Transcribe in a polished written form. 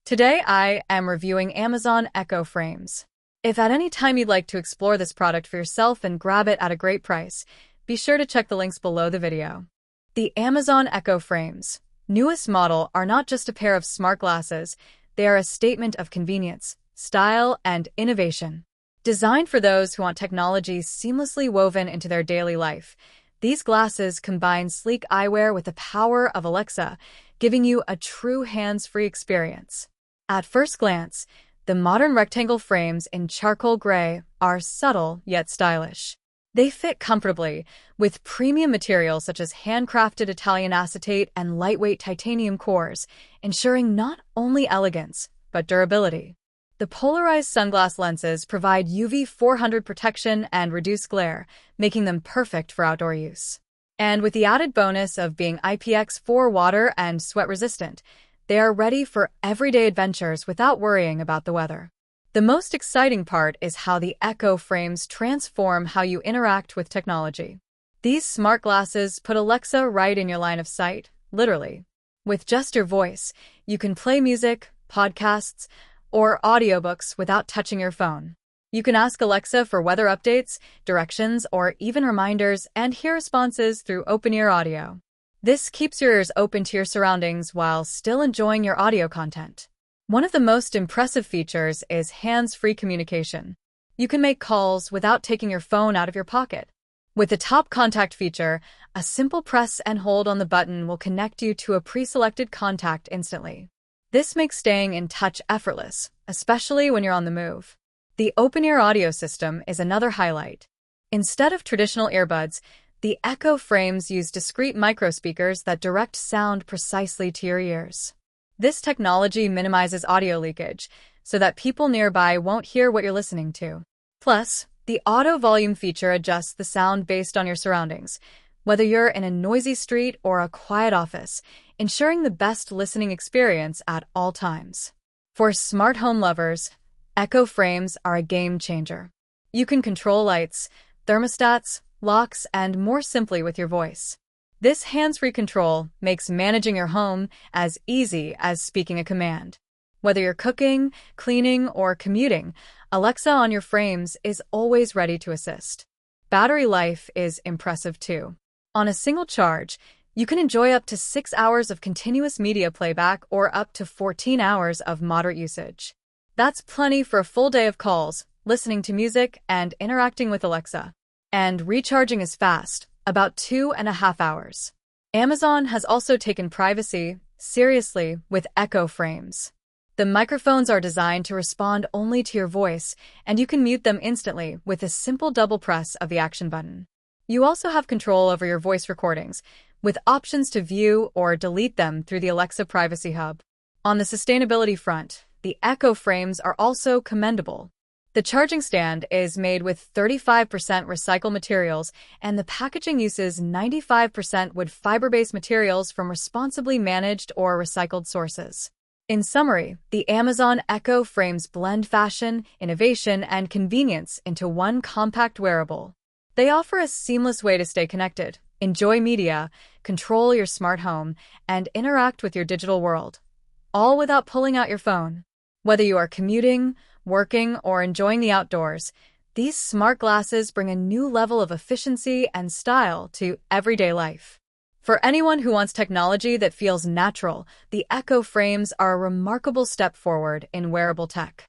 Today I am reviewing Amazon Echo Frames. If at any time you'd like to explore this product for yourself and grab it at a great price, be sure to check the links below the video. The Amazon Echo Frames, newest model, are not just a pair of smart glasses, they are a statement of convenience, style, and innovation. Designed for those who want technology seamlessly woven into their daily life, these glasses combine sleek eyewear with the power of Alexa, giving you a true hands-free experience. At first glance, the modern rectangle frames in charcoal gray are subtle yet stylish. They fit comfortably, with premium materials such as handcrafted Italian acetate and lightweight titanium cores, ensuring not only elegance, but durability. The polarized sunglass lenses provide UV 400 protection and reduce glare, making them perfect for outdoor use. And with the added bonus of being IPX4 water and sweat resistant, they are ready for everyday adventures without worrying about the weather. The most exciting part is how the Echo Frames transform how you interact with technology. These smart glasses put Alexa right in your line of sight, literally. With just your voice, you can play music, podcasts, or audiobooks without touching your phone. You can ask Alexa for weather updates, directions, or even reminders and hear responses through open-ear audio. This keeps your ears open to your surroundings while still enjoying your audio content. One of the most impressive features is hands-free communication. You can make calls without taking your phone out of your pocket. With the top contact feature, a simple press and hold on the button will connect you to a pre-selected contact instantly. This makes staying in touch effortless, especially when you're on the move. The open-ear audio system is another highlight. Instead of traditional earbuds, the Echo Frames use discrete microspeakers that direct sound precisely to your ears. This technology minimizes audio leakage, so that people nearby won't hear what you're listening to. Plus, the auto volume feature adjusts the sound based on your surroundings, whether you're in a noisy street or a quiet office, ensuring the best listening experience at all times. For smart home lovers, Echo Frames are a game changer. You can control lights, thermostats, locks, and more simply with your voice. This hands-free control makes managing your home as easy as speaking a command. Whether you're cooking, cleaning, or commuting, Alexa on your frames is always ready to assist. Battery life is impressive too. On a single charge, you can enjoy up to 6 hours of continuous media playback or up to 14 hours of moderate usage. That's plenty for a full day of calls, listening to music, and interacting with Alexa. And recharging is fast, about 2.5 hours. Amazon has also taken privacy seriously with Echo Frames. The microphones are designed to respond only to your voice, and you can mute them instantly with a simple double press of the action button. You also have control over your voice recordings, with options to view or delete them through the Alexa Privacy Hub. On the sustainability front, the Echo Frames are also commendable. The charging stand is made with 35% recycled materials, and the packaging uses 95% wood fiber-based materials from responsibly managed or recycled sources. In summary, the Amazon Echo Frames blend fashion, innovation, and convenience into one compact wearable. They offer a seamless way to stay connected, enjoy media, control your smart home, and interact with your digital world, all without pulling out your phone. Whether you are commuting, working, or enjoying the outdoors, these smart glasses bring a new level of efficiency and style to everyday life. For anyone who wants technology that feels natural, the Echo Frames are a remarkable step forward in wearable tech.